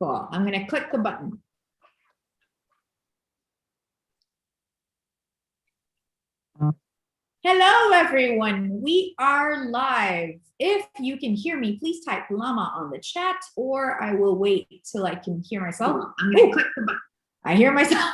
Cool. I'm going to click the button. Hello, everyone. We are live. If you can hear me, please type llama on the chat, or I will wait till I can hear myself. I'm going to click the button. I hear myself.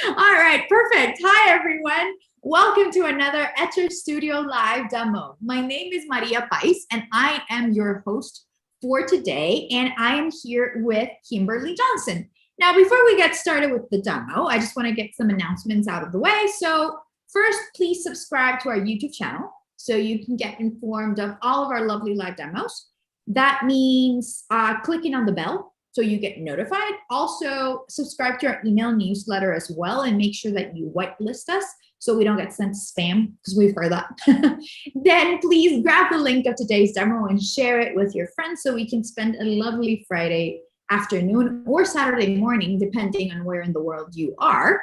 All right, perfect. Hi, everyone. Welcome to another Etcher Studio Live demo. My name is Maria Pais, and I am your host for today, and I am here with Kimberli Johnson. Now, before we get started with the demo, I just want to get some announcements out of the way. So first, please subscribe to our YouTube channel so you can get informed of all of our lovely live demos. That means clicking on the bell so you get notified. Also, subscribe to our email newsletter as well, and make sure that you whitelist us so we don't get sent spam, because we've heard that. Then please grab the link of today's demo and share it with your friends so we can spend a lovely Friday afternoon or Saturday morning, depending on where in the world you are,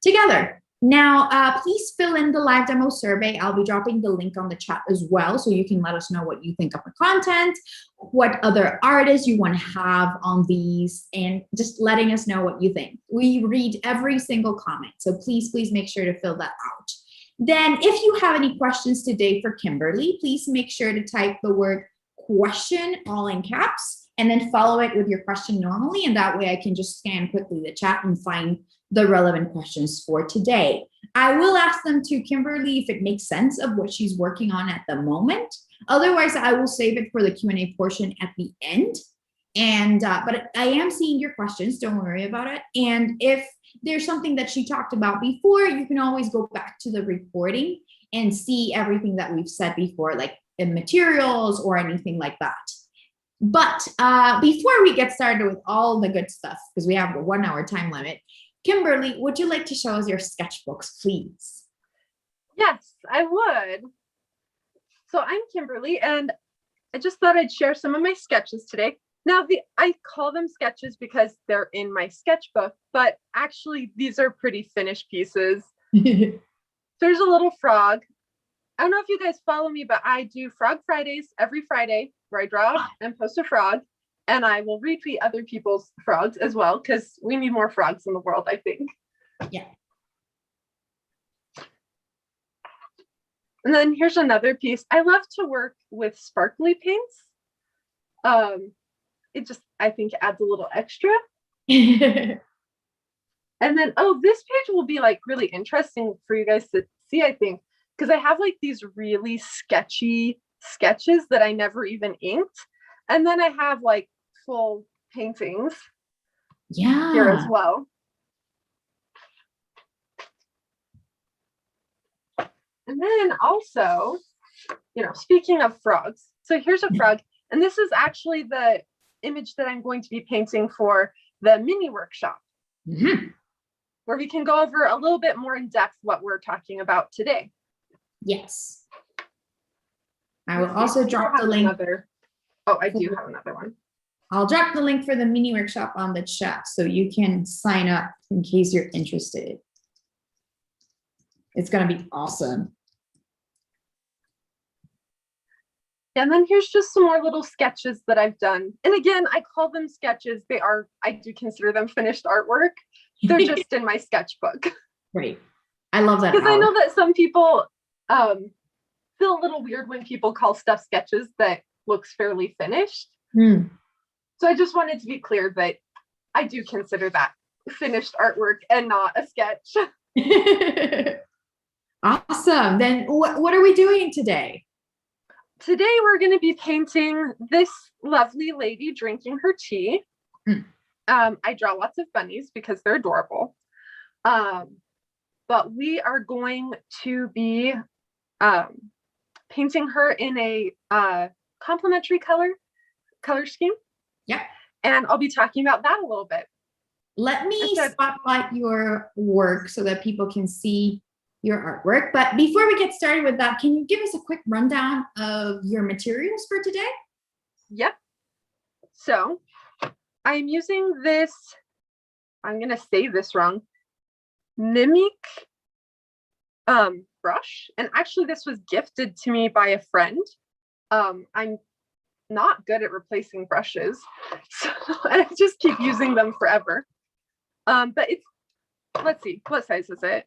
together. Now, please fill in the live demo survey. I'll be dropping the link on the chat as well, so you can let us know what you think of the content, what other artists you want to have on these, and just letting us know what you think. We read every single comment, so please make sure to fill that out. Then if you have any questions today for Kimberli, please make sure to type the word question all in caps, and then follow it with your question normally, and that way I can just scan quickly the chat and find the relevant questions for today. I will ask them to Kimberli if it makes sense of what she's working on at the moment. Otherwise, I will save it for the Q&A portion at the end. And but I am seeing your questions, don't worry about it. And if there's something that she talked about before, you can always go back to the recording and see everything that we've said before, like in materials or anything like that. But before we get started with all the good stuff, because we have a 1 hour time limit, Kimberli, would you like to show us your sketchbooks, please? Yes, I would. So I'm Kimberli, and I just thought I'd share some of my sketches today. Now, I call them sketches because they're in my sketchbook, but actually these are pretty finished pieces. There's a little frog. I don't know if you guys follow me, but I do Frog Fridays every Friday, where I draw and post a frog. And I will retweet other people's frogs as well, because we need more frogs in the world, I think. Yeah. And then here's another piece. I love to work with sparkly paints. It just, I think, adds a little extra. And then, oh, this page will be like really interesting for you guys to see, I think, because I have like these really sketchy sketches that I never even inked. And then I have like full paintings here as well. And then also, speaking of frogs, so here's a frog, and this is actually the image that I'm going to be painting for the mini workshop, where we can go over a little bit more in depth what we're talking about today. Yes. I will also drop the link. Oh, I do have another one. I'll drop the link for the mini workshop on the chat so you can sign up in case you're interested. It's going to be awesome. And then here's just some more little sketches that I've done. And again, I call them sketches. I do consider them finished artwork. They're just in my sketchbook. Great. I love that. Because I know that some people feel a little weird when people call stuff sketches that looks fairly finished. So I just wanted to be clear that I do consider that finished artwork and not a sketch. Awesome. Then what are we doing today? Today we're going to be painting this lovely lady drinking her tea. I draw lots of bunnies because they're adorable. But we are going to be painting her in a complementary color scheme. Yeah. And I'll be talking about that a little bit. Let me spotlight your work so that people can see your artwork. But before we get started with that, can you give us a quick rundown of your materials for today? Yep. So I'm using this, I'm going to say this wrong, Mimic brush. And actually this was gifted to me by a friend. I'm not good at replacing brushes. So I just keep using them forever. But it's, let's see, what size is it?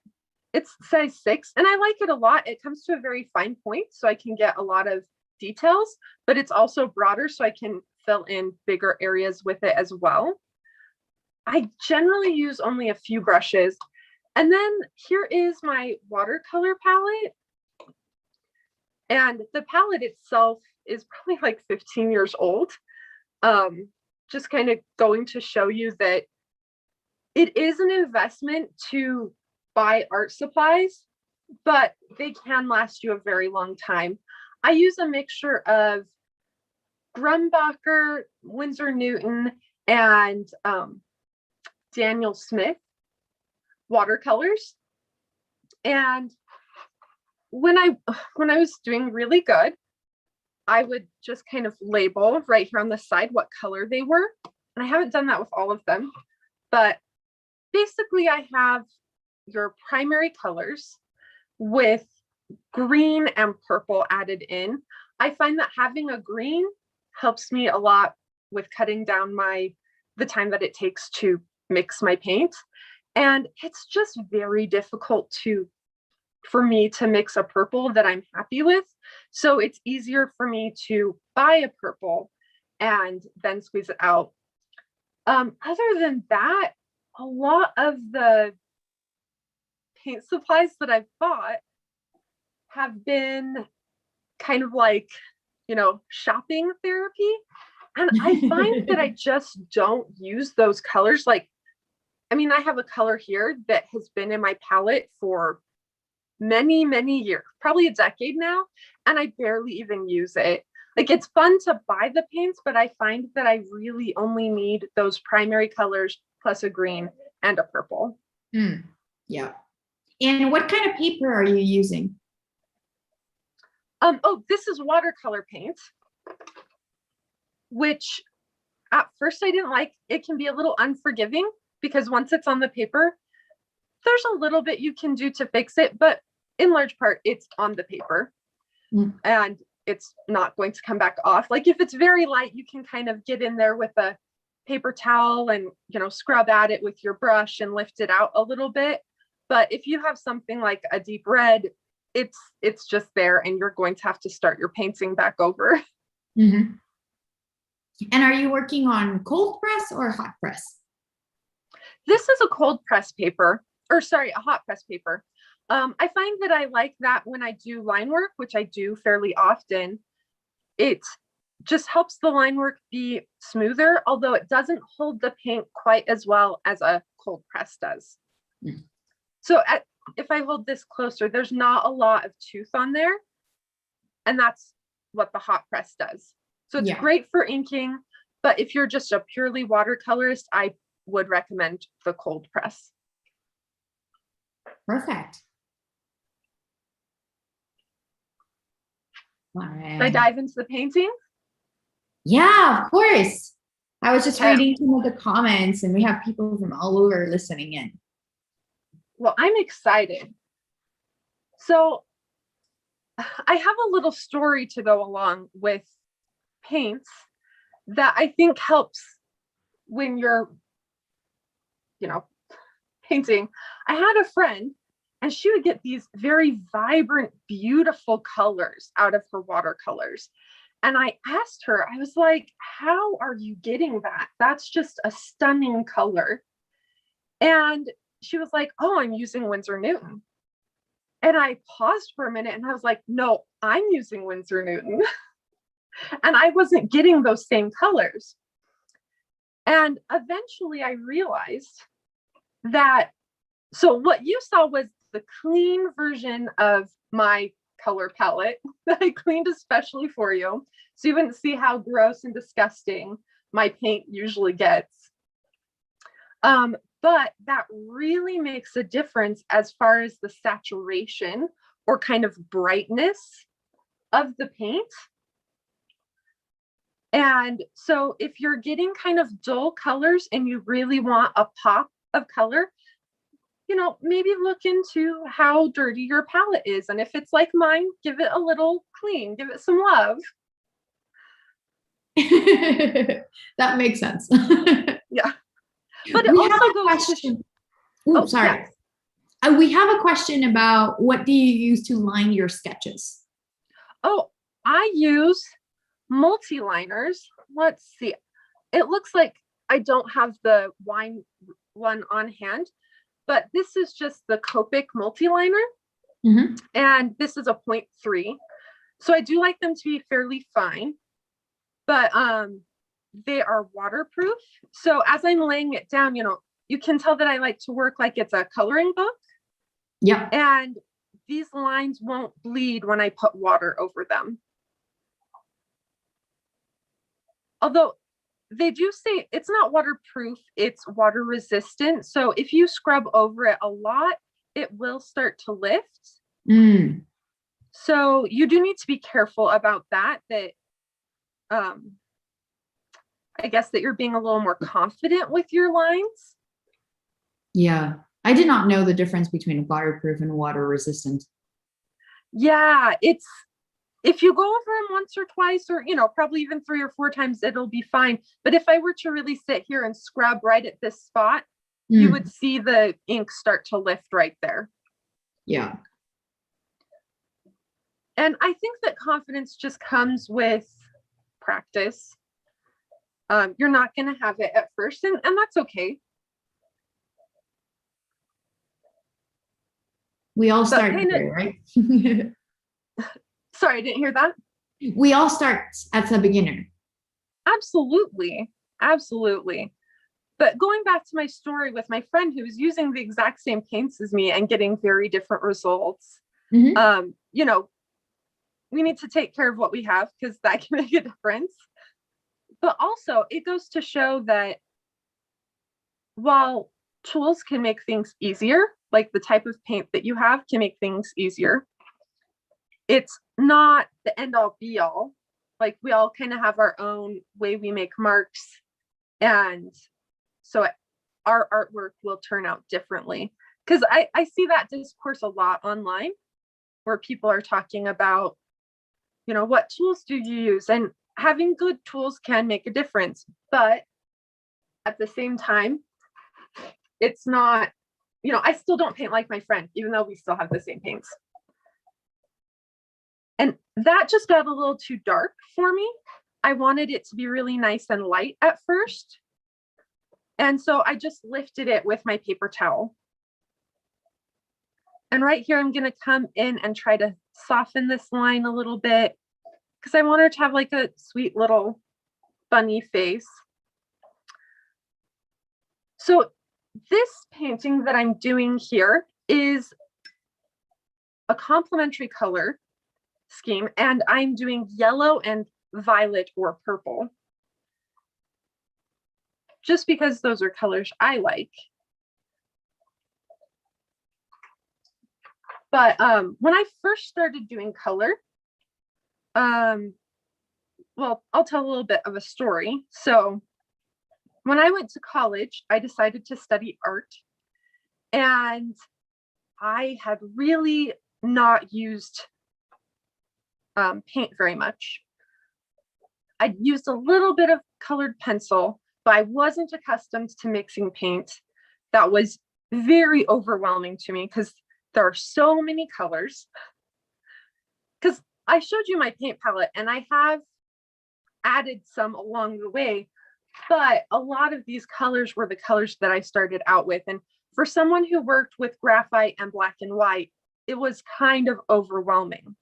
It's size 6, and I like it a lot. It comes to a very fine point, so I can get a lot of details, but it's also broader, so I can fill in bigger areas with it as well. I generally use only a few brushes. And then here is my watercolor palette. And the palette itself is probably like 15 years old. Just kind of going to show you that it is an investment to buy art supplies, but they can last you a very long time. I use a mixture of Grumbacher, Winsor Newton, and Daniel Smith watercolors. And when I was doing really good, I would just kind of label right here on the side what color they were. And I haven't done that with all of them, but basically I have your primary colors with green and purple added in. I find that having a green helps me a lot with cutting down the time that it takes to mix my paint. And it's just very difficult for me to mix a purple that I'm happy with. So it's easier for me to buy a purple and then squeeze it out. Other than that, a lot of the paint supplies that I've bought have been kind of like, shopping therapy. And I find that I just don't use those colors. Like, I mean, I have a color here that has been in my palette for many, many years, probably a decade now, and I barely even use it. Like, it's fun to buy the paints, but I find that I really only need those primary colors plus a green and a purple. Yeah. And what kind of paper are you using? Oh, this is watercolor paint, which at first I didn't like. It can be a little unforgiving because once it's on the paper, there's a little bit you can do to fix it, but in large part, it's on the paper and it's not going to come back off. Like if it's very light, you can kind of get in there with a paper towel and, scrub at it with your brush and lift it out a little bit. But if you have something like a deep red, it's just there and you're going to have to start your painting back over. Mm-hmm. And are you working on cold press or hot press? This is a cold press paper, a hot press paper. I find that I like that when I do line work, which I do fairly often. It just helps the line work be smoother, although it doesn't hold the paint quite as well as a cold press does. So if I hold this closer, there's not a lot of tooth on there. And that's what the hot press does. So it's great for inking, but if you're just a purely watercolorist, I would recommend the cold press. Perfect. All right. Should I dive into the painting? Yeah, of course. I was just reading some of the comments and we have people from all over listening in. Well, I'm excited. So I have a little story to go along with paints that I think helps when you're, painting. I had a friend and she would get these very vibrant, beautiful colors out of her watercolors. And I asked her, I was like, how are you getting that? That's just a stunning color. And she was like, oh, I'm using Winsor Newton. And I paused for a minute and I was like, no, I'm using Winsor Newton. And I wasn't getting those same colors. And eventually I realized that, so what you saw was the clean version of my color palette that I cleaned especially for you. So you wouldn't see how gross and disgusting my paint usually gets. But that really makes a difference as far as the saturation or kind of brightness of the paint. And so if you're getting kind of dull colors and you really want a pop of color, maybe look into how dirty your palette is. And if it's like mine, give it a little clean, give it some love. That makes sense. Yeah. But it We have also a goes to, question. Oh, sorry. yes. We have a question about what do you use to line your sketches? Oh, I use multi-liners. Let's see. It looks like I don't have the wine one on hand, but this is just the Copic multi-liner. Mm-hmm. And this is a 0.3. So I do like them to be fairly fine, but they are waterproof. So as I'm laying it down, you can tell that I like to work like it's a coloring book. Yeah. And these lines won't bleed when I put water over them. Although they do say it's not waterproof, it's water resistant. So if you scrub over it a lot, it will start to lift. Mm. So you do need to be careful about that, I guess that you're being a little more confident with your lines. Yeah. I did not know the difference between waterproof and water resistant. Yeah, if you go over them once or twice, or probably even 3 or 4 times, it'll be fine. But if I were to really sit here and scrub right at this spot, you would see the ink start to lift right there. Yeah. And I think that confidence just comes with practice. You're not going to have it at first, and that's okay. We all start there, right? Sorry, I didn't hear that. We all start as a beginner. Absolutely. Absolutely. But going back to my story with my friend who was using the exact same paints as me and getting very different results, Mm-hmm. We need to take care of what we have, because that can make a difference. But also, it goes to show that while tools can make things easier, like the type of paint that you have can make things easier, it's not the end all be all. Like, we all kind of have our own way we make marks. And so our artwork will turn out differently. Because I see that discourse a lot online, where people are talking about, what tools do you use? And having good tools can make a difference. But at the same time, it's not, I still don't paint like my friend, even though we still have the same paints. And that just got a little too dark for me. I wanted it to be really nice and light at first. And so I just lifted it with my paper towel. And right here, I'm going to come in and try to soften this line a little bit, because I want her to have like a sweet little bunny face. So this painting that I'm doing here is a complementary color scheme, and I'm doing yellow and violet or purple, just because those are colors I like. But when I first started doing color, well, I'll tell a little bit of a story. So when I went to college, I decided to study art, and I had really not used paint very much. I used a little bit of colored pencil, but I wasn't accustomed to mixing paint. That was very overwhelming to me, because there are so many colors. Because I showed you my paint palette, and I have added some along the way, but a lot of these colors were the colors that I started out with. And for someone who worked with graphite and black and white, it was kind of overwhelming.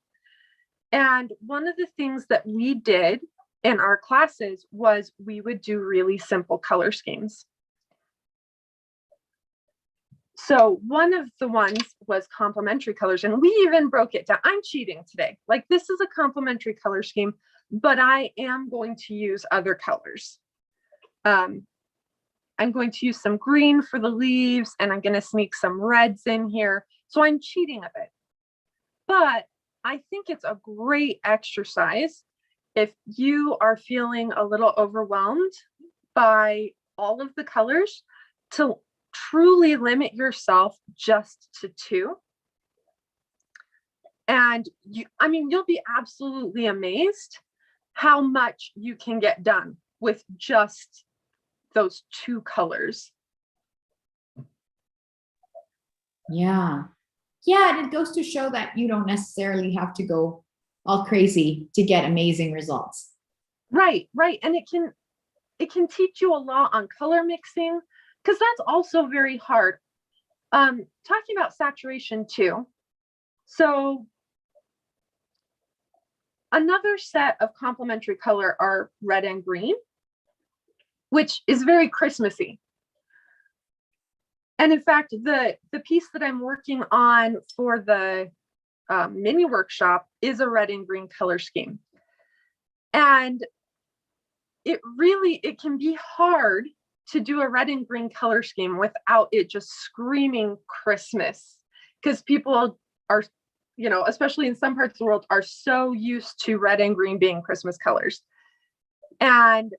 And one of the things that we did in our classes was we would do really simple color schemes. So one of the ones was complementary colors, and we even broke it down. I'm cheating today. Like, this is a complementary color scheme, but I am going to use other colors. I'm going to use some green for the leaves, and I'm going to sneak some reds in here. So I'm cheating a bit, but I think it's a great exercise if you are feeling a little overwhelmed by all of the colors, to truly limit yourself just to 2. And you'll be absolutely amazed how much you can get done with just those two colors. Yeah. Yeah, and it goes to show that you don't necessarily have to go all crazy to get amazing results. Right, right. And it can teach you a lot on color mixing, because that's also very hard. Talking about saturation too. So another set of complementary color are red and green, which is very Christmassy. And in fact, the piece that I'm working on for the mini workshop is a red and green color scheme. And it can be hard to do a red and green color scheme without it just screaming Christmas, because people are, you know, especially in some parts of the world, are so used to red and green being Christmas colors. And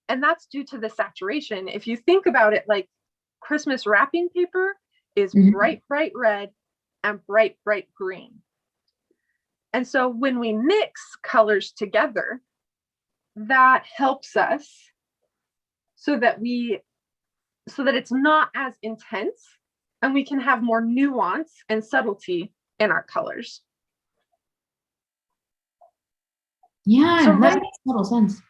that's due to the saturation. If you think about it, like Christmas wrapping paper is bright, bright red and bright, bright green. And so when we mix colors together, that helps us so that it's not as intense, and we can have more nuance and subtlety in our colors. Yeah, so that makes total sense.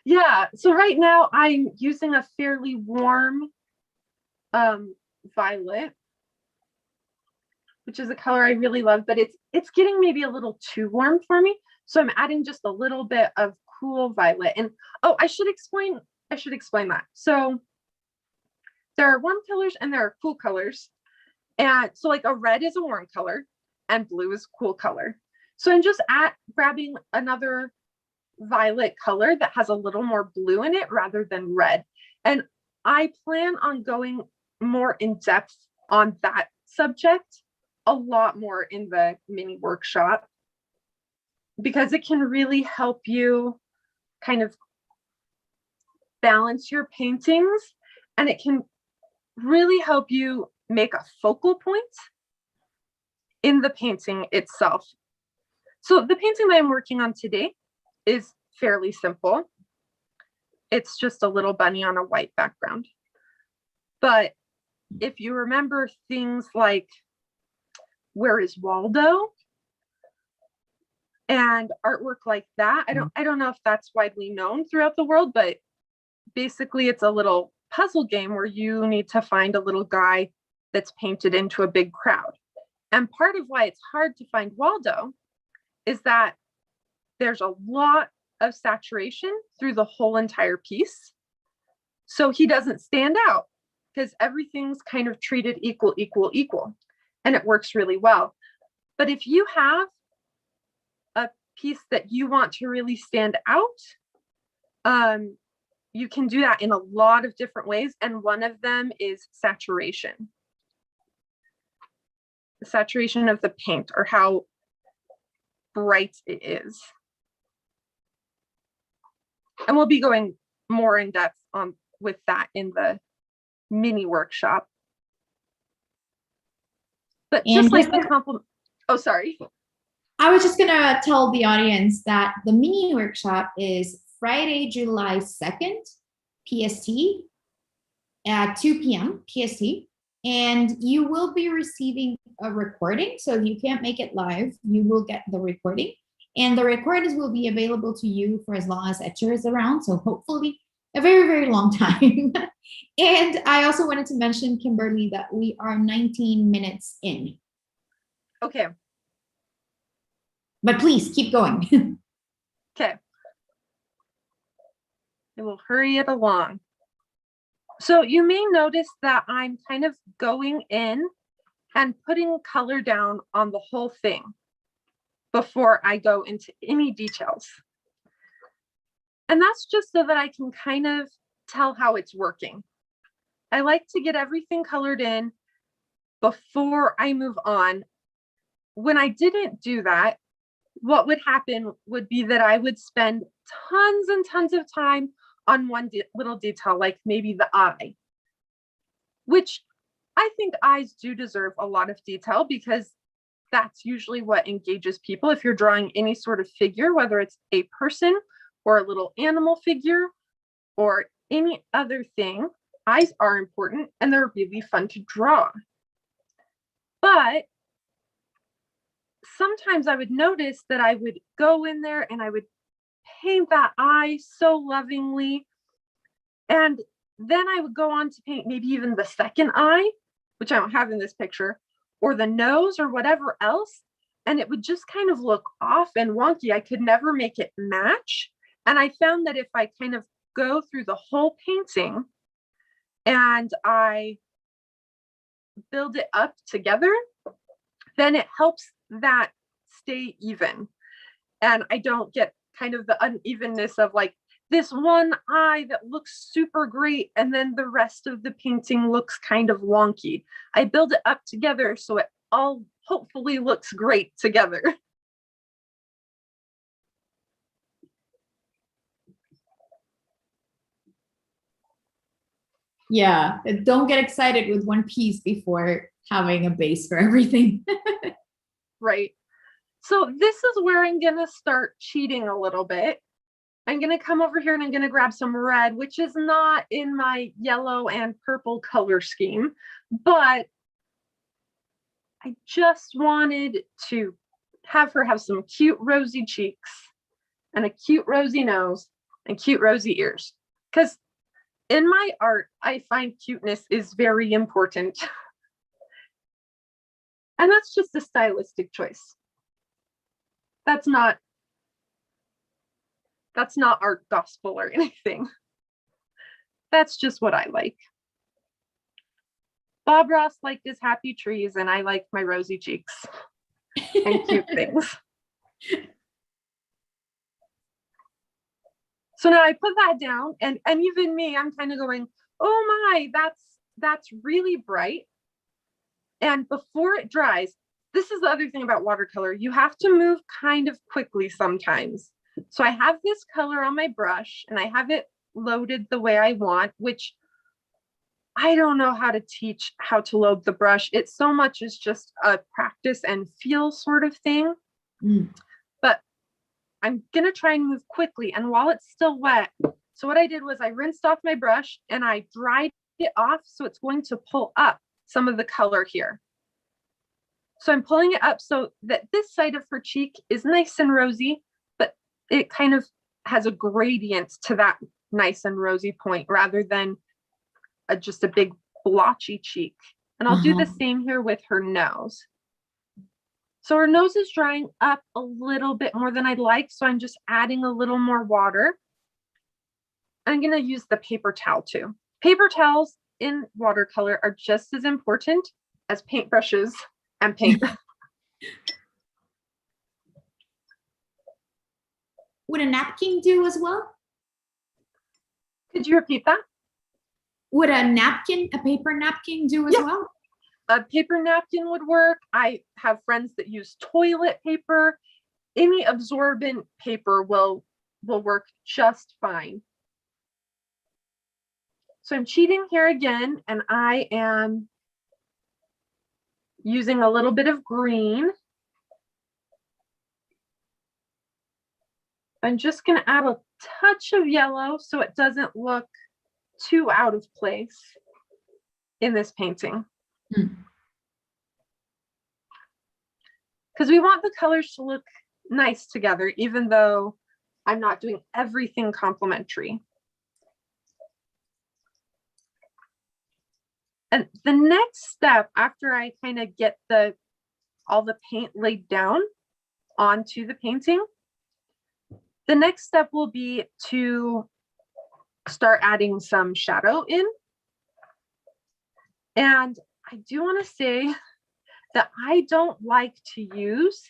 Yeah, so right now I'm using a fairly warm violet, which is a color I really love, but it's getting maybe a little too warm for me. So I'm adding just a little bit of cool violet. And oh, I should explain that. So there are warm colors and there are cool colors. And so like a red is a warm color and blue is a cool color. So I'm just grabbing another violet color that has a little more blue in it rather than red. And I plan on going more in depth on that subject a lot more in the mini workshop, because it can really help you kind of balance your paintings, and it can really help you make a focal point in the painting itself. So the painting that I'm working on today is fairly simple. It's just a little bunny on a white background. But if you remember things like Where is Waldo and artwork like that, I don't know if that's widely known throughout the world, but basically it's a little puzzle game where you need to find a little guy that's painted into a big crowd. And part of why it's hard to find Waldo is that there's a lot of saturation through the whole entire piece. So he doesn't stand out because everything's kind of treated equal, and it works really well. But if you have a piece that you want to really stand out, you can do that in a lot of different ways. And one of them is saturation. The saturation of the paint, or how bright it is. And we'll be going more in depth with that in the mini workshop. But just like the compliment. Oh, sorry. I was just gonna tell the audience that the mini workshop is Friday, July 2nd, PST, at 2 p.m. PST. And you will be receiving a recording. So if you can't make it live, you will get the recording. And the recordings will be available to you for as long as Etcher is around. So hopefully a very, very long time. And I also wanted to mention, Kimberly, that we are 19 minutes in. Okay. But please keep going. Okay. I will hurry it along. So you may notice that I'm kind of going in and putting color down on the whole thing before I go into any details. And that's just so that I can kind of tell how it's working. I like to get everything colored in before I move on. When I didn't do that, what would happen would be that I would spend tons and tons of time on one little detail, like maybe the eye, which I think eyes do deserve a lot of detail, because that's usually what engages people. If you're drawing any sort of figure, whether it's a person or a little animal figure or any other thing, eyes are important and they're really fun to draw. But sometimes I would notice that I would go in there and I would paint that eye so lovingly. And then I would go on to paint maybe even the second eye, which I don't have in this picture, or the nose or whatever else. And it would just kind of look off and wonky. I could never make it match. And I found that if I kind of go through the whole painting and I build it up together, then it helps that stay even. And I don't get kind of the unevenness of like this one eye that looks super great and then the rest of the painting looks kind of wonky. I build it up together so it all hopefully looks great together. Yeah, don't get excited with one piece before having a base for everything. Right. So this is where I'm gonna start cheating a little bit. I'm gonna come over here and I'm gonna grab some red, which is not in my yellow and purple color scheme, but I just wanted to have her have some cute rosy cheeks and a cute rosy nose and cute rosy ears. Because in my art, I find cuteness is very important. And that's just a stylistic choice. That's not art gospel or anything. That's just what I like. Bob Ross liked his happy trees and I like my rosy cheeks and cute things. So now I put that down and even me, I'm kind of going, oh my, that's really bright. And before it dries, this is the other thing about watercolor, you have to move kind of quickly sometimes. So I have this color on my brush and I have it loaded the way I want, which I don't know how to teach how to load the brush. It so much is just a practice and feel sort of thing. But I'm gonna try and move quickly. And while it's still wet, so what I did was I rinsed off my brush and I dried it off. So it's going to pull up some of the color here. So I'm pulling it up so that this side of her cheek is nice and rosy, but it kind of has a gradient to that nice and rosy point rather than just a big blotchy cheek. And I'll do the same here with her nose. So her nose is drying up a little bit more than I'd like. So I'm just adding a little more water. I'm going to use the paper towel too. Paper towels in watercolor are just as important as paintbrushes and paint. Would a napkin do as well? Could you repeat that? Would a napkin, a paper napkin do as well? A paper napkin would work. I have friends that use toilet paper. Any absorbent paper will work just fine. So I'm cheating here again, and I am using a little bit of green. I'm just going to add a touch of yellow so it doesn't look too out of place in this painting. Because we want the colors to look nice together, even though I'm not doing everything complementary. And the next step after I kind of get all the paint laid down onto the painting, the next step will be to start adding some shadow in. And I do want to say that I don't like to use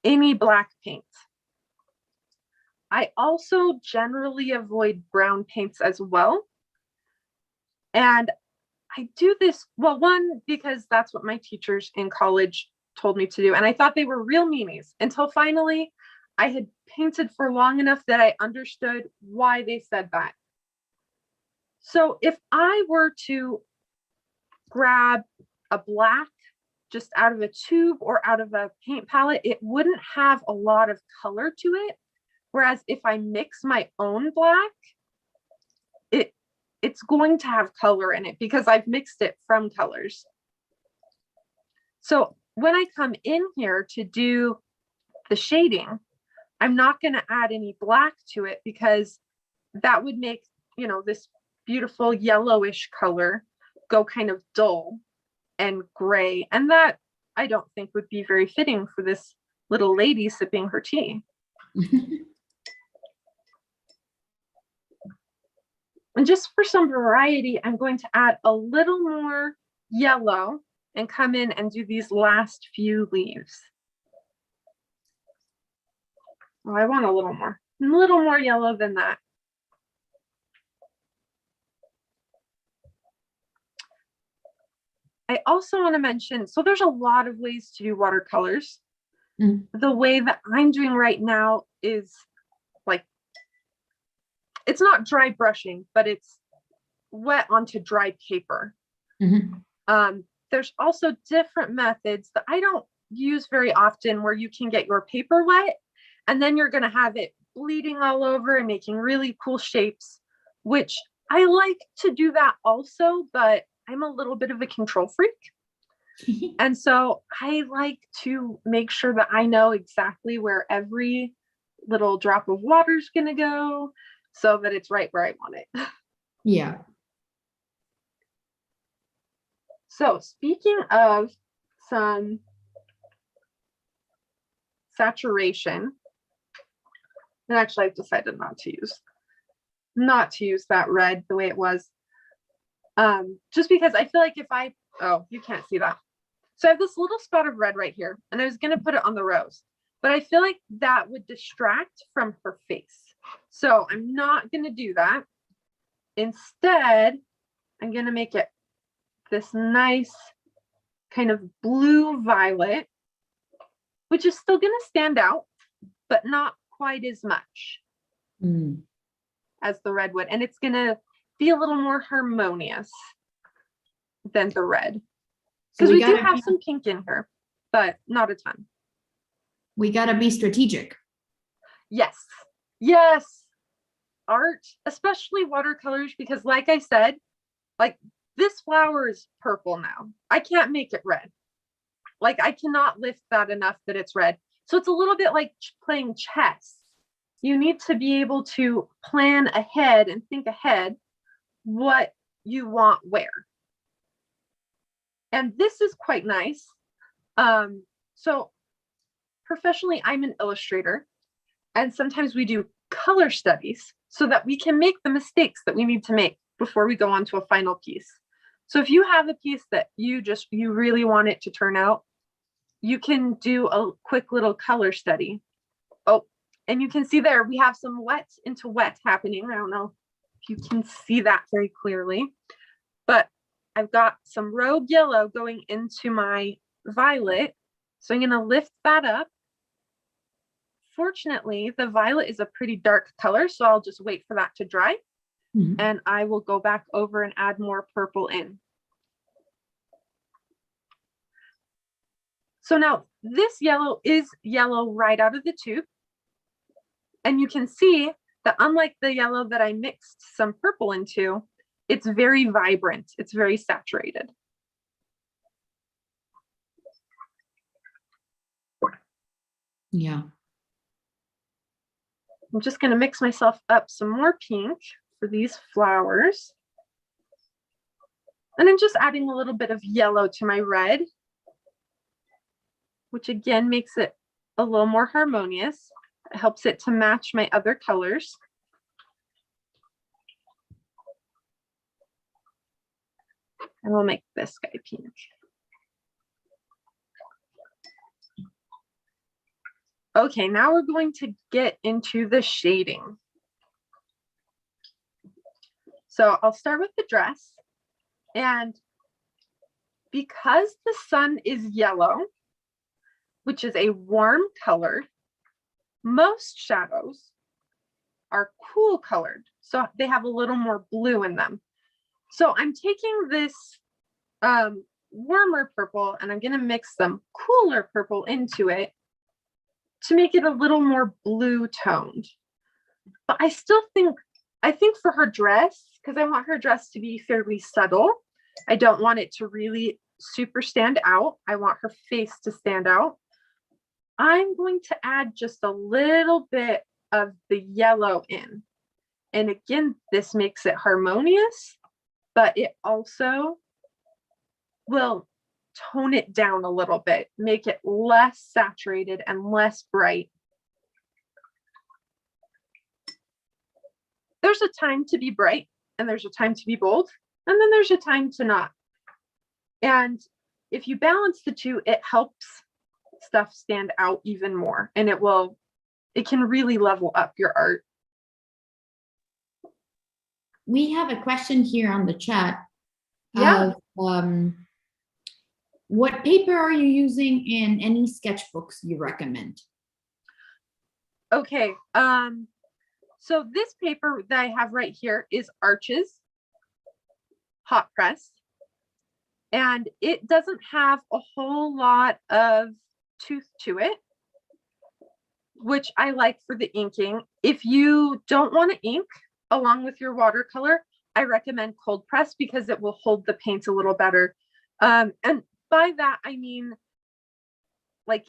any black paint. I also generally avoid brown paints as well. And I do this, well, one, because that's what my teachers in college told me to do. And I thought they were real meanies until finally I had painted for long enough that I understood why they said that. So if I were to grab a black just out of a tube or out of a paint palette, it wouldn't have a lot of color to it. Whereas if I mix my own black, it's going to have color in it because I've mixed it from colors. So when I come in here to do the shading, I'm not going to add any black to it because that would make, you know, this beautiful yellowish color go kind of dull and gray. And that I don't think would be very fitting for this little lady sipping her tea. And just for some variety, I'm going to add a little more yellow and come in and do these last few leaves. Oh, I want a little more yellow than that. I also want to mention, so there's a lot of ways to do watercolors. The way that I'm doing right now is like, it's not dry brushing, but it's wet onto dry paper. There's also different methods that I don't use very often where you can get your paper wet and then you're going to have it bleeding all over and making really cool shapes, which I like to do that also, but I'm a little bit of a control freak. And so I like to make sure that I know exactly where every little drop of water is going to go so that it's right where I want it. Yeah. So speaking of some saturation, and actually I've decided not to use that red the way it was. Just because I feel like if oh, you can't see that. So I have this little spot of red right here, and I was going to put it on the rose, but I feel like that would distract from her face. So I'm not going to do that. Instead, I'm going to make it this nice kind of blue violet, which is still going to stand out, but not quite as much as the red would. And it's going to be a little more harmonious than the red. Because we do have some pink in here, but not a ton. We got to be strategic. Yes. Yes. Art, especially watercolors, because like I said, like this flower is purple now. I can't make it red. Like I cannot lift that enough that it's red. So it's a little bit like playing chess. You need to be able to plan ahead and think ahead what you want where. And this is quite nice. So professionally, I'm an illustrator, and sometimes we do color studies so that we can make the mistakes that we need to make before we go on to a final piece. So if you have a piece that you really want it to turn out, you can do a quick little color study. Oh, and you can see there, we have some wet into wet happening. I don't know if you can see that very clearly, but I've got some rogue yellow going into my violet. So I'm going to lift that up. Fortunately, the violet is a pretty dark color, so I'll just wait for that to dry. And I will go back over and add more purple in. So now this yellow is yellow right out of the tube. And you can see that unlike the yellow that I mixed some purple into, it's very vibrant. It's very saturated. Yeah. I'm just going to mix myself up some more pink for these flowers. And I'm just adding a little bit of yellow to my red, which again makes it a little more harmonious. It helps it to match my other colors. And we'll make this guy pink. Okay, now we're going to get into the shading. So I'll start with the dress. And because the sun is yellow, which is a warm color, most shadows are cool colored. So they have a little more blue in them. So I'm taking this warmer purple, and I'm going to mix some cooler purple into it to make it a little more blue toned. But I think for her dress, because I want her dress to be fairly subtle, I don't want it to really super stand out. I want her face to stand out. I'm going to add just a little bit of the yellow in. And again, this makes it harmonious, but it also will tone it down a little bit, make it less saturated and less bright. There's a time to be bright, and there's a time to be bold, and then there's a time to not. And if you balance the two, it helps stuff stand out even more, and it can really level up your art. We have a question here on the chat. Yeah. What paper are you using in any sketchbooks you recommend? Okay. So this paper that I have right here is Arches hot press, and it doesn't have a whole lot of tooth to it, which I like for the inking. If you don't want to ink along with your watercolor, I recommend cold press because it will hold the paint a little better. And by that, I mean, like,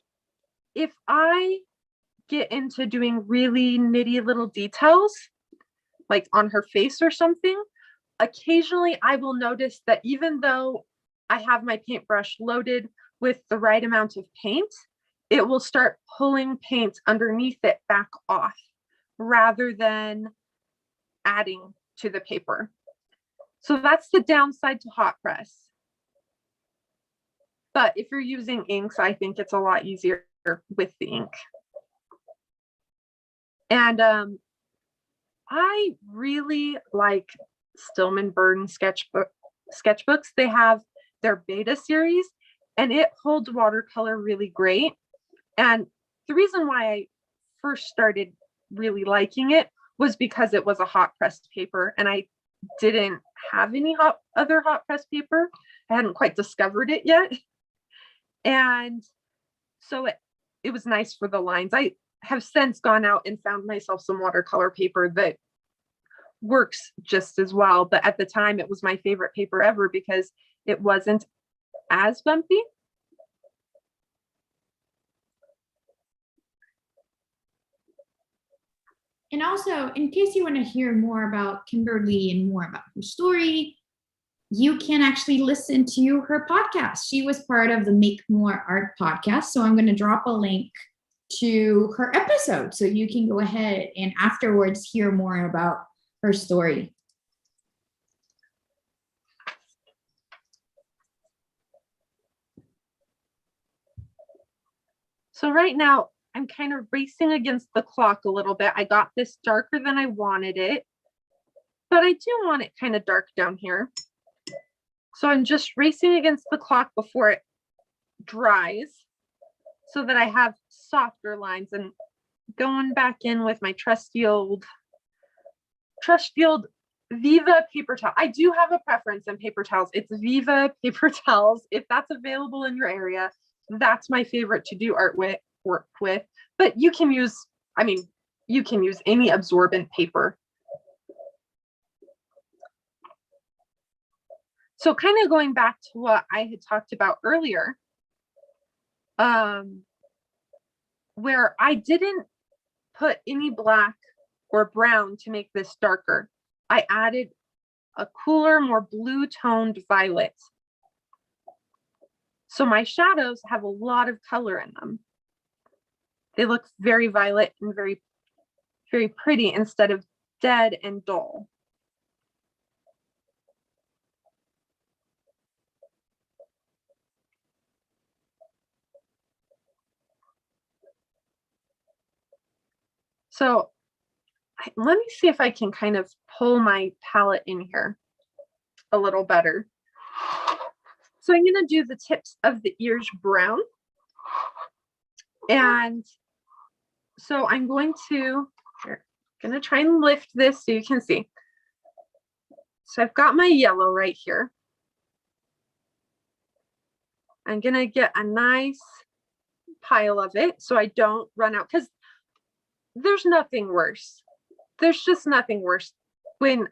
if I get into doing really nitty little details, like on her face or something, occasionally I will notice that even though I have my paintbrush loaded with the right amount of paint, it will start pulling paint underneath it back off rather than adding to the paper. So that's the downside to hot press. But if you're using inks, I think it's a lot easier with the ink. And I really like Stillman Bird sketchbooks. They have their beta series, and it holds watercolor really great. And the reason why I first started really liking it was because it was a hot pressed paper, and I didn't have any other hot press paper. I hadn't quite discovered it yet. And so it was nice for the lines. I have since gone out and found myself some watercolor paper that works just as well. But at the time, it was my favorite paper ever because it wasn't as bumpy. And also, in case you want to hear more about Kimberli and more about her story, you can actually listen to her podcast. She was part of the Make More Art podcast. So I'm going to drop a link to her episode so you can go ahead and afterwards hear more about her story. So right now, I'm kind of racing against the clock a little bit. I got this darker than I wanted it, but I do want it kind of dark down here. So I'm just racing against the clock before it dries so that I have softer lines, and going back in with my trusty old Viva paper towel. I do have a preference in paper towels. It's Viva paper towels. If that's available in your area, that's my favorite to do work with. But you can use any absorbent paper. So kind of going back to what I had talked about earlier, where I didn't put any black or brown to make this darker. I added a cooler, more blue toned violet. So my shadows have a lot of color in them. They look very violet and very, very pretty instead of dead and dull. So let me see if I can kind of pull my palette in here a little better. So I'm going to do the tips of the ears brown. And so I'm going to try and lift this so you can see. So I've got my yellow right here. I'm going to get a nice pile of it so I don't run out, because there's nothing worse. There's just nothing worse when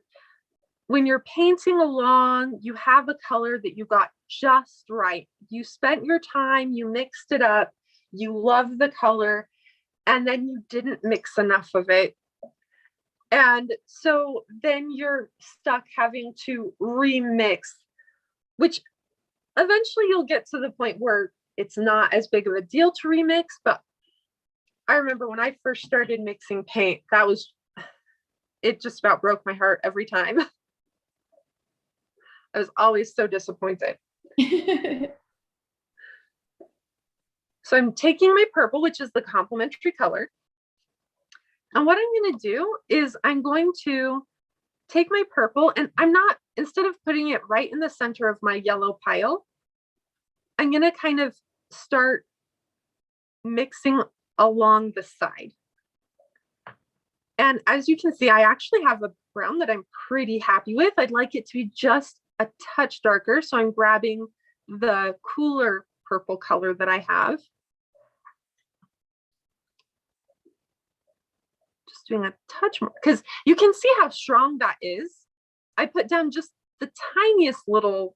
you're painting along, you have a color that you got just right. You spent your time, you mixed it up, you love the color, and then you didn't mix enough of it. And so then you're stuck having to remix, which eventually you'll get to the point where it's not as big of a deal to remix. But I remember when I first started mixing paint, it just about broke my heart every time. I was always so disappointed. So I'm taking my purple, which is the complementary color. And what I'm going to do is I'm going to take my purple, and instead of putting it right in the center of my yellow pile, I'm going to kind of start mixing along the side. And as you can see, I actually have a brown that I'm pretty happy with. I'd like it to be just a touch darker. So I'm grabbing the cooler purple color that I have. Just doing a touch more, because you can see how strong that is. I put down just the tiniest little,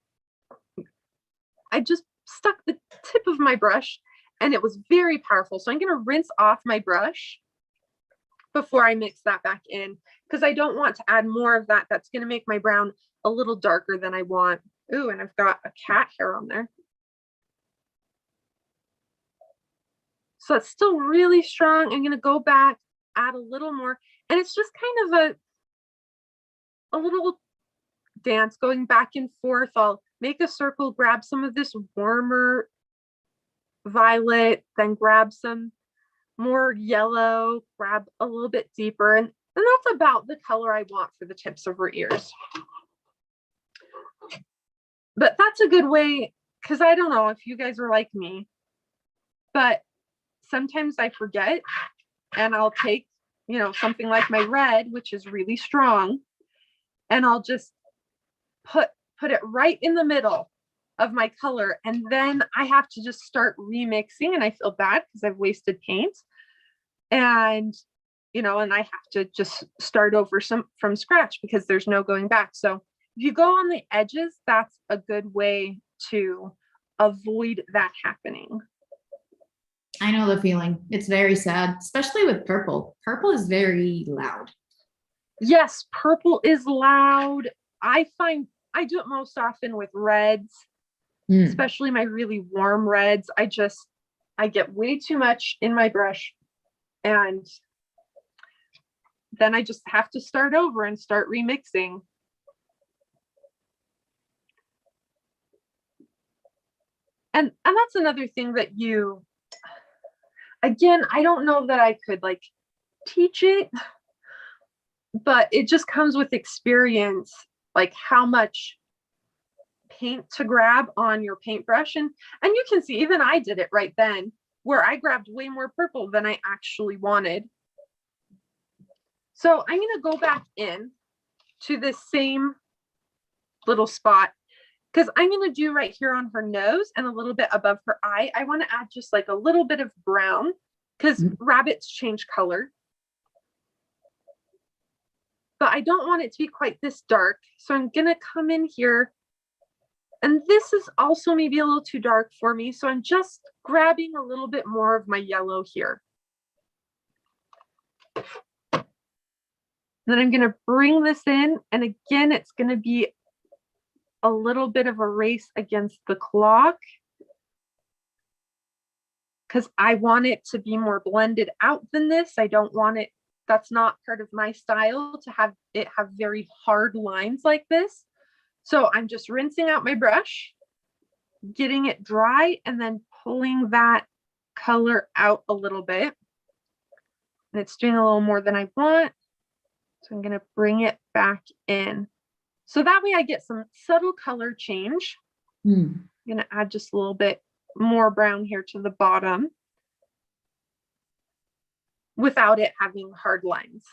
I just stuck the tip of my brush and it was very powerful. So I'm going to rinse off my brush before I mix that back in, because I don't want to add more of that. That's going to make my brown a little darker than I want. Ooh, and I've got a cat hair on there. So it's still really strong. I'm going to go back, add a little more, and it's just kind of a little dance going back and forth. I'll make a circle, grab some of this warmer violet, then grab some more yellow, grab a little bit deeper, and that's about the color I want for the tips of her ears. But that's a good way, because I don't know if you guys are like me, but sometimes I forget, and I'll take, something like my red, which is really strong, and I'll just put it right in the middle of my color, and then I have to just start remixing, and I feel bad because I've wasted paint, and and I have to just start over from scratch because there's no going back. So if you go on the edges, that's a good way to avoid that happening. I know the feeling. It's very sad, especially with purple. Purple is very loud. Yes, purple is loud. I find I do it most often with reds, especially my really warm reds. I get way too much in my brush, and then I just have to start over and start remixing. And that's another thing that again, I don't know that I could teach it, but it just comes with experience, like how much paint to grab on your paintbrush. And you can see, even I did it right then, where I grabbed way more purple than I actually wanted. So I'm going to go back in to this same little spot, because I'm going to do right here on her nose and a little bit above her eye. I want to add just a little bit of brown, because rabbits change color. But I don't want it to be quite this dark. So I'm going to come in here. And this is also maybe a little too dark for me. So I'm just grabbing a little bit more of my yellow here. Then I'm going to bring this in. And again, it's going to be a little bit of a race against the clock, because I want it to be more blended out than this. I don't want it, that's not part of my style, to have it have very hard lines like this. So I'm just rinsing out my brush, getting it dry, and then pulling that color out a little bit. And it's doing a little more than I want. So I'm going to bring it back in. So that way I get some subtle color change. I'm going to add just a little bit more brown here to the bottom without it having hard lines.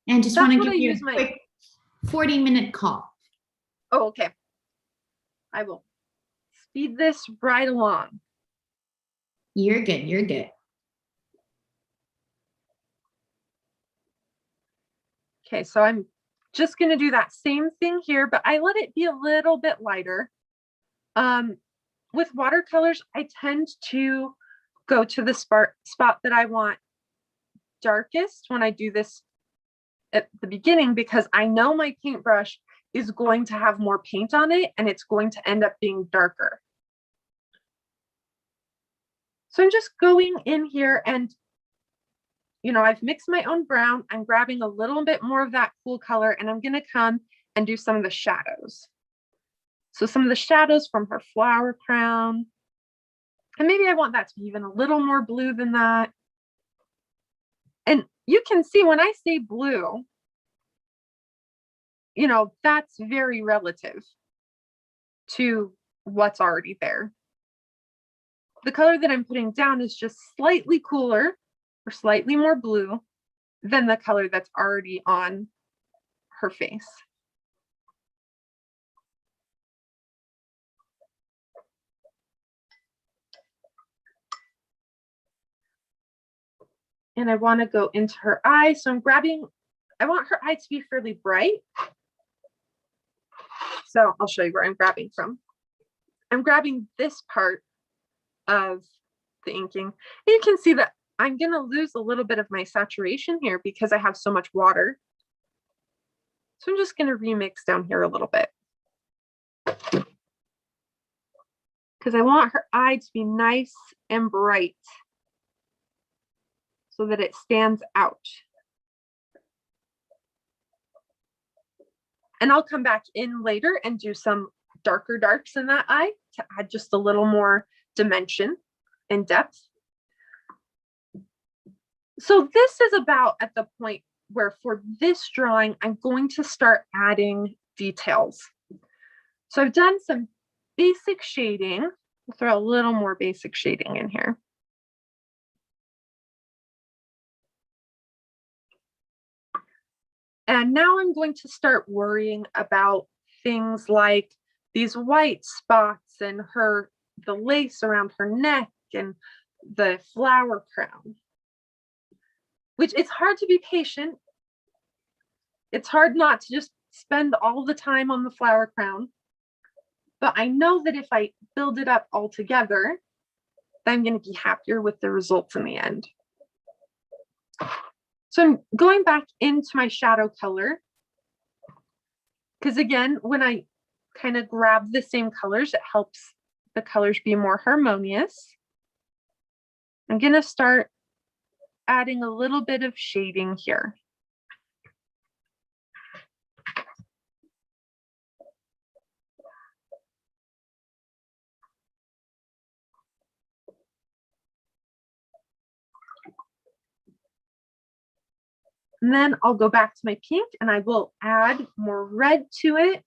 And just want to give you a quick 40-minute call. Oh, okay. I will speed this right along. You're good. You're good. Okay, so I'm just going to do that same thing here, but I let it be a little bit lighter. With watercolors, I tend to go to the spot that I want darkest when I do this at the beginning, because I know my paintbrush is going to have more paint on it and it's going to end up being darker. So I'm just going in here and, you know, I've mixed my own brown. I'm grabbing a little bit more of that cool color and I'm going to come and do some of the shadows. So some of the shadows from her flower crown. And maybe I want that to be even a little more blue than that. And you can see when I say blue, you know, that's very relative to what's already there. The color that I'm putting down is just slightly cooler or slightly more blue than the color that's already on her face. And I want to go into her eye. So I want her eye to be fairly bright. So I'll show you where I'm grabbing from. I'm grabbing this part of the inking. And you can see that I'm going to lose a little bit of my saturation here because I have so much water. So I'm just going to remix down here a little bit, because I want her eye to be nice and bright so that it stands out. And I'll come back in later and do some darker darks in that eye to add just a little more dimension and depth. So this is about at the point where for this drawing, I'm going to start adding details. So I've done some basic shading. I'll throw a little more basic shading in here. And now I'm going to start worrying about things like these white spots and the lace around her neck and the flower crown, which it's hard to be patient. It's hard not to just spend all the time on the flower crown. But I know that if I build it up all together, then I'm going to be happier with the results in the end. So I'm going back into my shadow color, because again, when I kind of grab the same colors, it helps the colors be more harmonious. I'm going to start adding a little bit of shading here. And then I'll go back to my pink and I will add more red to it.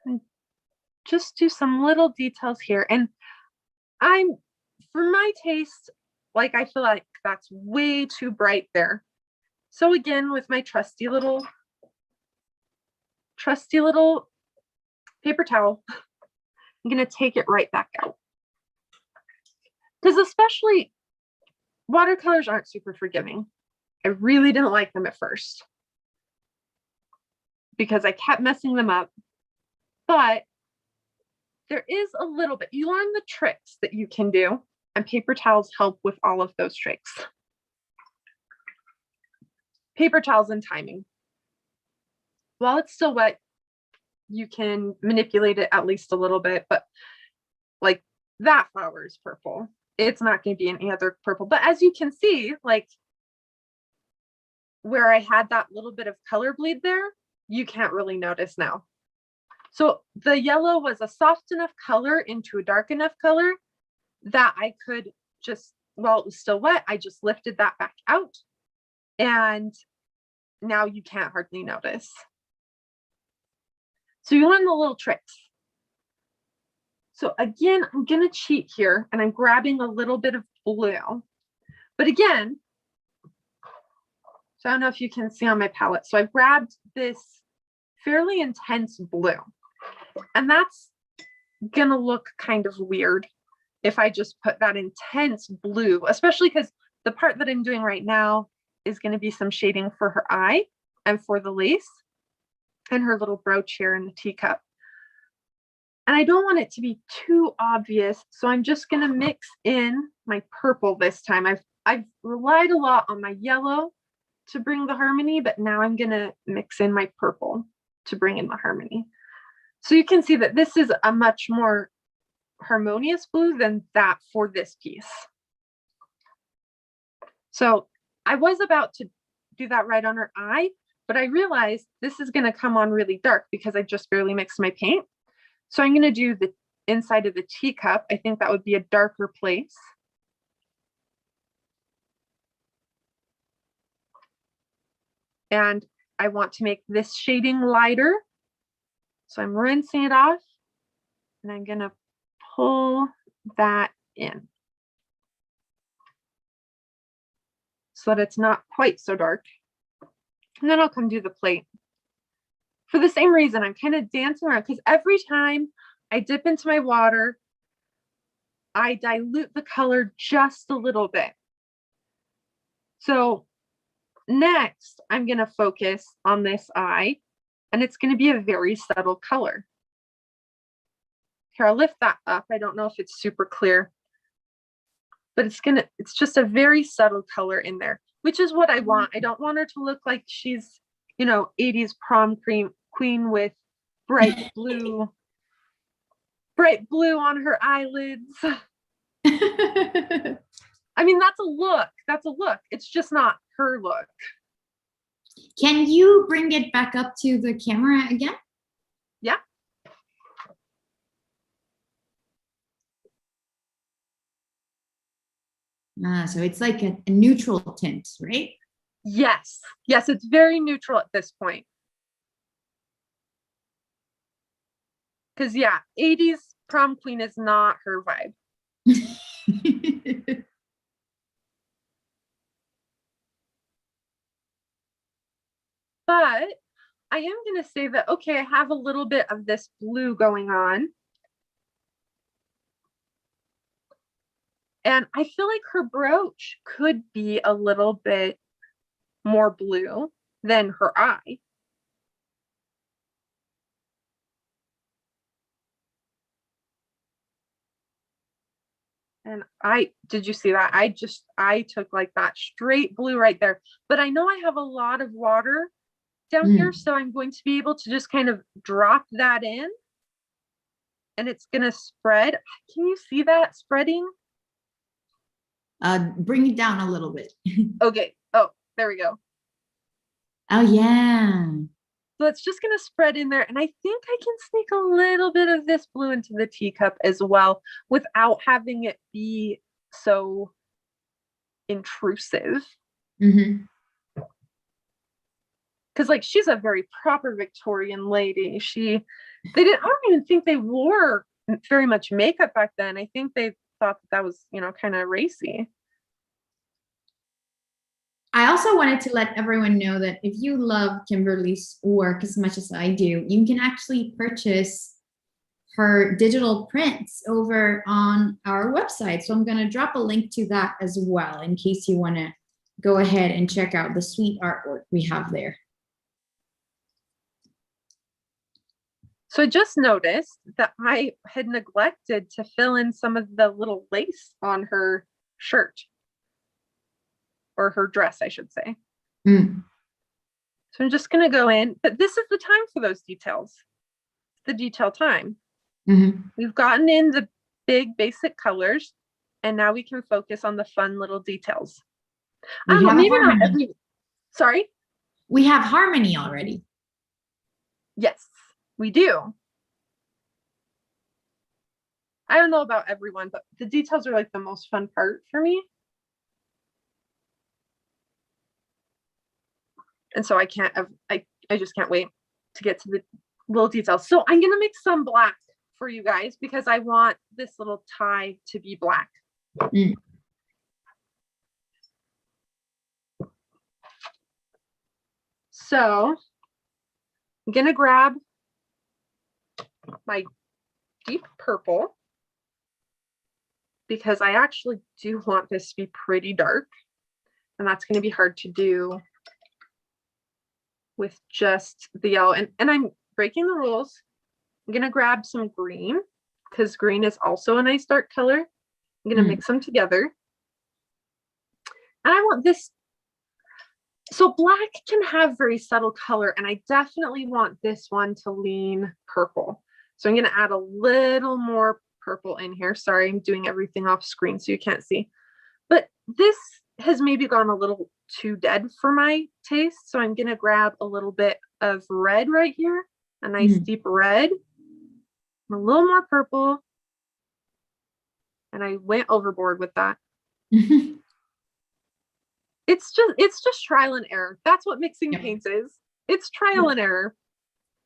And just do some little details here. And for my taste, like I feel like that's way too bright there. So again, with my trusty little paper towel, I'm going to take it right back out. Because especially watercolors aren't super forgiving. I really didn't like them at first because I kept messing them up. But there is a little bit, you learn the tricks that you can do, and paper towels help with all of those tricks. Paper towels and timing. While it's still wet, you can manipulate it at least a little bit, but like that flower is purple. It's not going to be any other purple. But as you can see, like where I had that little bit of color bleed there, you can't really notice now. So the yellow was a soft enough color into a dark enough color that I could just, while it was still wet, I just lifted that back out. And now you can't hardly notice. So you learn the little tricks. So again, I'm going to cheat here and I'm grabbing a little bit of blue. But again, so I don't know if you can see on my palette. So I've grabbed this fairly intense blue. And that's gonna look kind of weird if I just put that intense blue, especially because the part that I'm doing right now is going to be some shading for her eye and for the lace and her little brooch here in the teacup. And I don't want it to be too obvious, so I'm just going to mix in my purple this time. I've relied a lot on my yellow to bring the harmony, but now I'm going to mix in my purple to bring in the harmony. So you can see that this is a much more harmonious blue than that for this piece. So I was about to do that right on her eye, but I realized this is going to come on really dark because I just barely mixed my paint. So I'm going to do the inside of the teacup. I think that would be a darker place. And I want to make this shading lighter. So I'm rinsing it off and I'm going to pull that in so that it's not quite so dark. And then I'll come do the plate. For the same reason, I'm kind of dancing around because every time I dip into my water, I dilute the color just a little bit. So next, I'm going to focus on this eye, and it's going to be a very subtle color. Here, I'll lift that up. I don't know if it's super clear, but it's just a very subtle color in there, which is what I want. I don't want her to look like she's, 80s prom queen with bright blue on her eyelids. I mean, that's a look. It's just not her look. Can you bring it back up to the camera again? Yeah. So it's like a neutral tint, right? Yes, it's very neutral at this point. Because 80s prom queen is not her vibe. But I am going to say that, okay, I have a little bit of this blue going on. And I feel like her brooch could be a little bit more blue than her eye. And did you see that? I took like that straight blue right there. But I know I have a lot of water down here, so I'm going to be able to just kind of drop that in. And it's going to spread. Can you see that spreading? Bring it down a little bit. Okay. Oh, there we go. Oh, yeah. So it's just going to spread in there. And I think I can sneak a little bit of this blue into the teacup as well without having it be so intrusive. Mm-hmm. Because like she's a very proper Victorian lady. I don't even think they wore very much makeup back then. I think they thought that was, kind of racy. I also wanted to let everyone know that if you love Kimberli's work as much as I do, you can actually purchase her digital prints over on our website. So I'm going to drop a link to that as well in case you want to go ahead and check out the sweet artwork we have there. So I just noticed that I had neglected to fill in some of the little lace on her shirt. Or her dress, I should say. So I'm just going to go in, but this is the time for those details. The detail time. We've gotten in the big basic colors, and now we can focus on the fun little details. I don't know, maybe not every. Sorry? We have harmony already. Yes, we do. I don't know about everyone, but the details are like the most fun part for me. And so I just can't wait to get to the little details. So I'm going to mix some black for you guys because I want this little tie to be black. So I'm going to grab my deep purple because I actually do want this to be pretty dark, and that's going to be hard to do with just the yellow. And I'm breaking the rules. I'm going to grab some green because green is also a nice dark color. I'm going to mix them together. And I want this. So black can have very subtle color, and I definitely want this one to lean purple. So I'm going to add a little more purple in here. Sorry, I'm doing everything off screen so you can't see. But this has maybe gone a little too dead for my taste. So I'm going to grab a little bit of red right here, a nice deep red, a little more purple. And I went overboard with that. It's just trial and error. That's what mixing paints is. It's trial and error.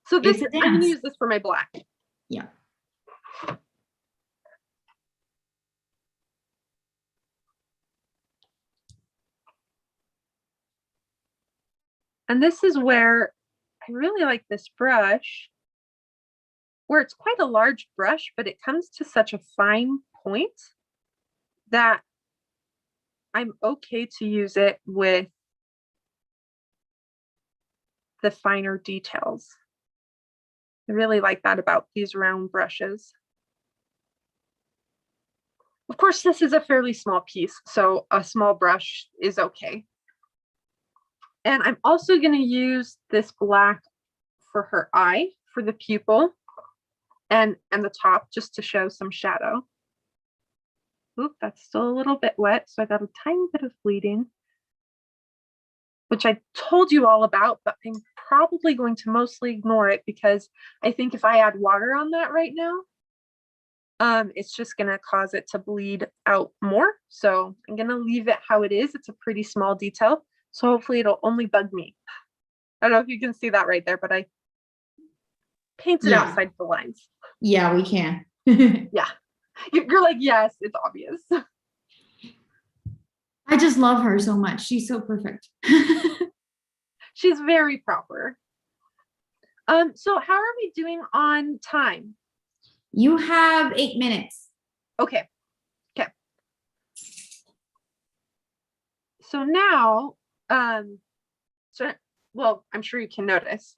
So this, I'm going to use this for my black. Yeah. And this is where I really like this brush, where it's quite a large brush, but it comes to such a fine point that I'm okay to use it with the finer details. I really like that about these round brushes. Of course, this is a fairly small piece, so a small brush is okay. And I'm also going to use this black for her eye, for the pupil, and the top, just to show some shadow. Oop, that's still a little bit wet, so I got a tiny bit of bleeding, which I told you all about, but I'm probably going to mostly ignore it because I think if I add water on that right now, it's just going to cause it to bleed out more. So I'm going to leave it how it is. It's a pretty small detail, so hopefully it'll only bug me. I don't know if you can see that right there, but I painted outside the lines. Yeah, we can. Yeah. You're like, yes, it's obvious. I just love her so much. She's so perfect. She's very proper. So how are we doing on time? You have 8 minutes. Okay. So now, well, I'm sure you can notice.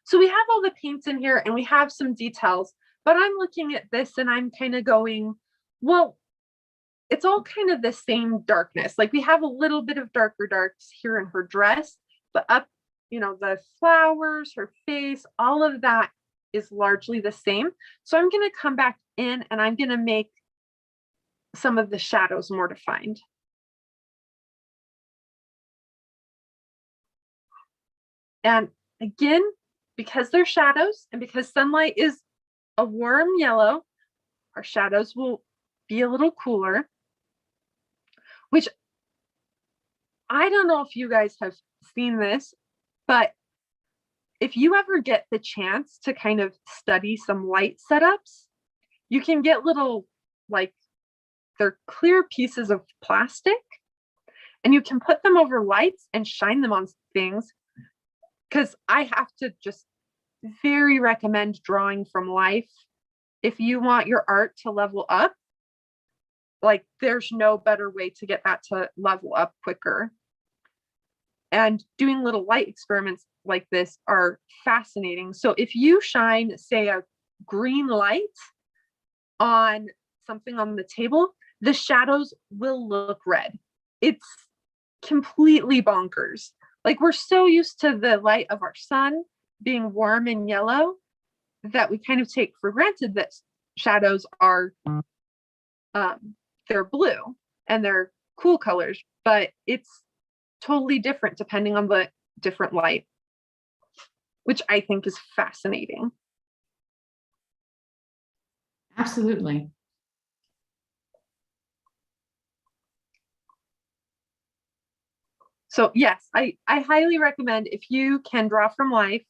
So we have all the paints in here and we have some details, but I'm looking at this and I'm kind of going, well, it's all kind of the same darkness. Like we have a little bit of darker darks here in her dress, but up, the flowers, her face, all of that is largely the same. So I'm going to come back in and I'm going to make some of the shadows more defined. And again, because they're shadows and because sunlight is a warm yellow, our shadows will be a little cooler, which I don't know if you guys have seen this, but if you ever get the chance to kind of study some light setups, you can get little, like, they're clear pieces of plastic and you can put them over lights and shine them on things. Because I have to just very recommend drawing from life. If you want your art to level up, like there's no better way to get that to level up quicker. And doing little light experiments like this are fascinating. So if you shine, say, a green light on something on the table, the shadows will look red. It's completely bonkers. Like we're so used to the light of our sun being warm and yellow that we kind of take for granted that shadows are, they're blue and they're cool colors, but it's totally different depending on the different light, which I think is fascinating. Absolutely. So yes, I highly recommend if you can draw from life,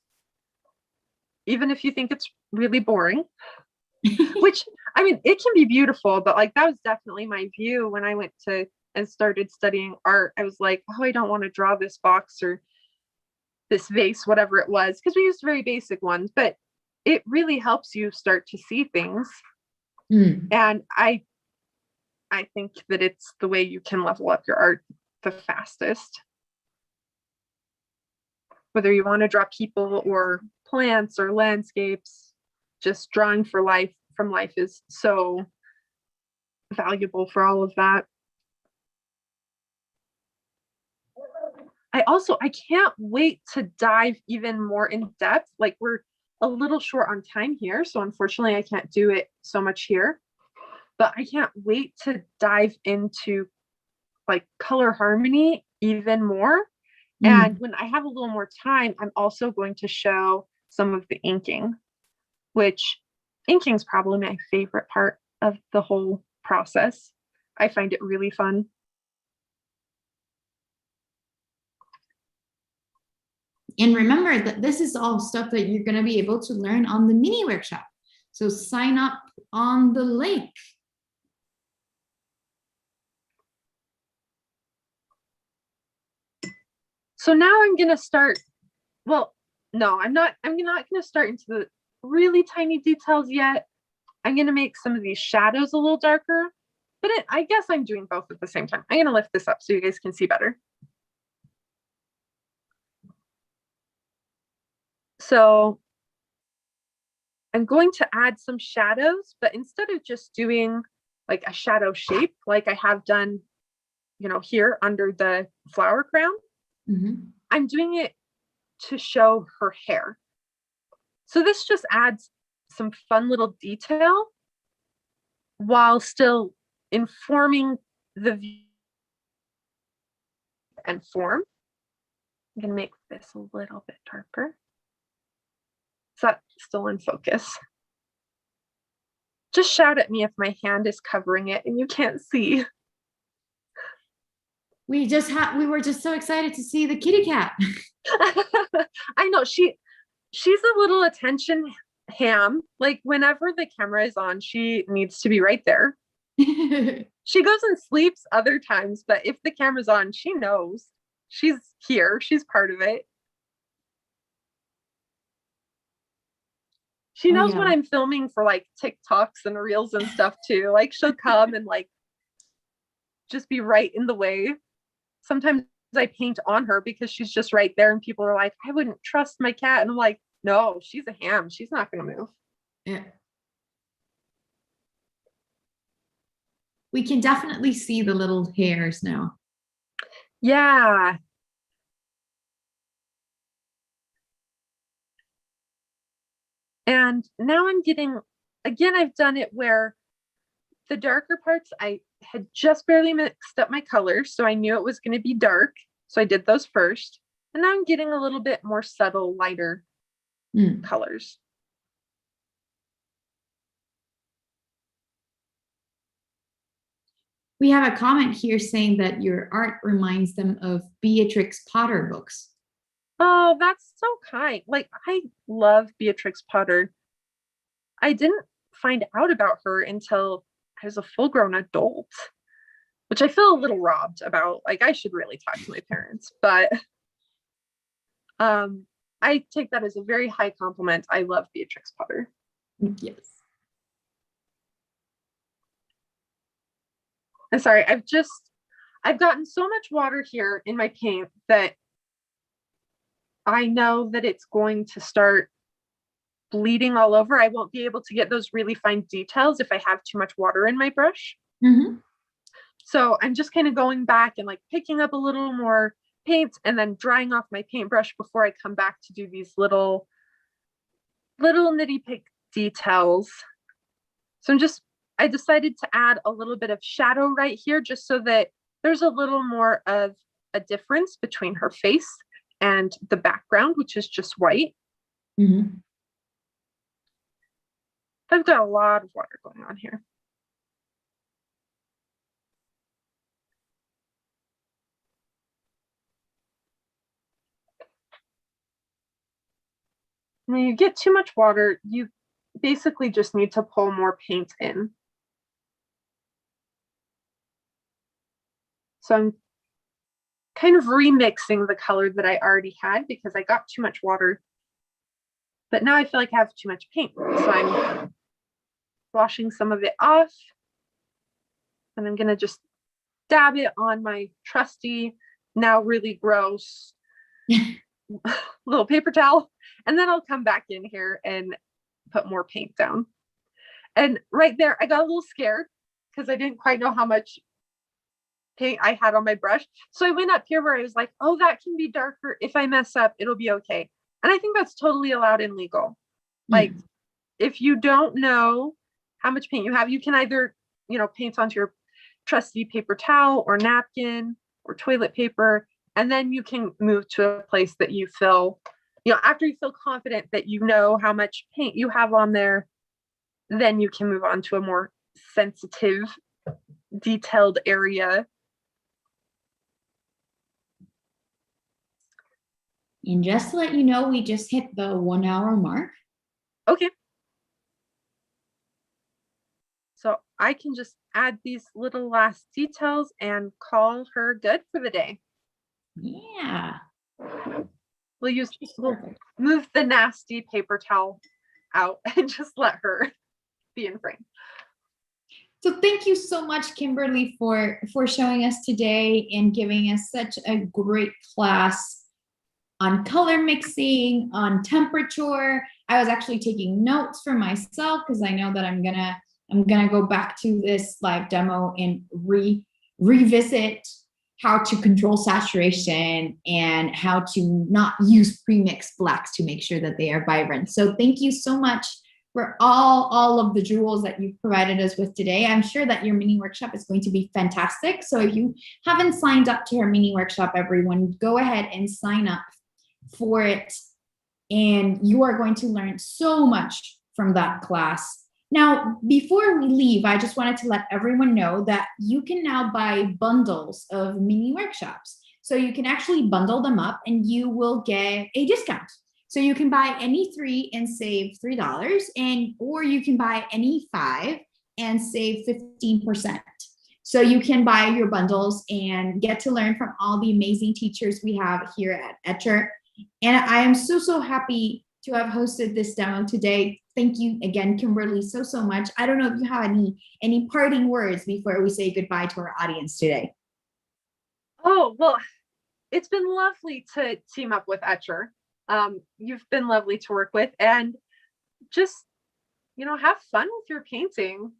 even if you think it's really boring, which, I mean, it can be beautiful, but like that was definitely my view when I went to and started studying art. I was like, oh, I don't want to draw this box, or this vase, whatever it was, because we used very basic ones, but it really helps you start to see things. And I think that it's the way you can level up your art the fastest. Whether you want to draw people or plants or landscapes, just drawing from life is so valuable for all of that. I can't wait to dive even more in depth. Like, we're a little short on time here, so unfortunately I can't do it so much here, but I can't wait to dive into like color harmony even more. And when I have a little more time, I'm also going to show some of the inking, which inking is probably my favorite part of the whole process. I find it really fun. And remember that this is all stuff that you're going to be able to learn on the mini workshop. So sign up on the link. So now I'm going to start. Well, no, I'm not going to start into the really tiny details yet. I'm going to make some of these shadows a little darker, but I guess I'm doing both at the same time. I'm going to lift this up so you guys can see better. So I'm going to add some shadows, but instead of just doing like a shadow shape, like I have done, here under the flower crown, I'm doing it to show her hair. So this just adds some fun little detail while still informing the view and form. I'm going to make this a little bit darker. So that's still in focus. Just shout at me if my hand is covering it and you can't see. We were just so excited to see the kitty cat. I know she's a little attention ham. Like, whenever the camera is on, she needs to be right there. She goes and sleeps other times, but if the camera's on, she knows she's here. She's part of it. She knows when I'm filming for like TikToks and reels and stuff too. Like, she'll come and like just be right in the way. Sometimes I paint on her because she's just right there, and people are like, I wouldn't trust my cat. And I'm like, no, she's a ham. She's not going to move. Yeah. We can definitely see the little hairs now. Yeah. And now I'm getting, again, I've done it where the darker parts, I had just barely mixed up my colors, so I knew it was going to be dark. So I did those first. And now I'm getting a little bit more subtle, lighter colors. We have a comment here saying that your art reminds them of Beatrix Potter books. Oh, that's so kind. Like, I love Beatrix Potter. I didn't find out about her until I was a full-grown adult, which I feel a little robbed about. Like, I should really talk to my parents, but I take that as a very high compliment. I love Beatrix Potter. Yes. I'm sorry, I've gotten so much water here in my paint that I know that it's going to start bleeding all over. I won't be able to get those really fine details if I have too much water in my brush. So I'm just kind of going back and like picking up a little more paint and then drying off my paintbrush before I come back to do these little nitty pick details. So I decided to add a little bit of shadow right here, just so that there's a little more of a difference between her face and the background, which is just white. I've got a lot of water going on here. When you get too much water, you basically just need to pull more paint in. So I'm kind of remixing the color that I already had because I got too much water. But now I feel like I have too much paint. So I'm washing some of it off. And I'm going to just dab it on my trusty, now really gross little paper towel. And then I'll come back in here and put more paint down. And right there, I got a little scared because I didn't quite know how much paint I had on my brush. So I went up here where I was like, oh, that can be darker. If I mess up, it'll be okay. And I think that's totally allowed and legal. Like, if you don't know how much paint you have, you can either, paint onto your trusty paper towel or napkin or toilet paper. And then you can move to a place that you feel, after you feel confident that you know how much paint you have on there, then you can move on to a more sensitive, detailed area. And just to let you know, we just hit the 1 hour mark. Okay. So I can just add these little last details and call her good for the day. Yeah. We'll move the nasty paper towel out and just let her be in frame. So thank you so much, Kimberly, for showing us today and giving us such a great class on color mixing, on temperature. I was actually taking notes for myself because I know that I'm gonna go back to this live demo and revisit how to control saturation and how to not use pre-mixed blacks to make sure that they are vibrant. So thank you so much for all of the jewels that you've provided us with today. I'm sure that your mini workshop is going to be fantastic. So if you haven't signed up to our mini workshop, everyone, go ahead and sign up for it. And you are going to learn so much from that class. Now, before we leave, I just wanted to let everyone know that you can now buy bundles of mini workshops. So you can actually bundle them up and you will get a discount. So you can buy any 3 and save $3, or you can buy any 5 and save 15%. So you can buy your bundles and get to learn from all the amazing teachers we have here at Etcher. And I am so happy to have hosted this demo today. Thank you again, Kimberly, so much. I don't know if you have any parting words before we say goodbye to our audience today. Oh, well, it's been lovely to team up with Etcher. You've been lovely to work with, and just, have fun with your painting.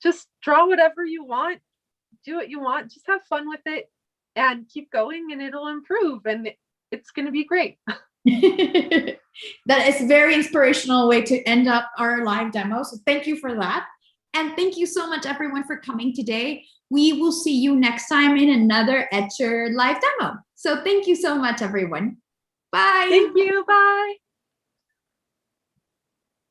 Just draw whatever you want, do what you want, just have fun with it and keep going and it'll improve and it's going to be great. That is a very inspirational way to end up our live demo. So thank you for that. And thank you so much, everyone, for coming today. We will see you next time in another Etcher live demo. So thank you so much, everyone. Bye. Thank you. Bye.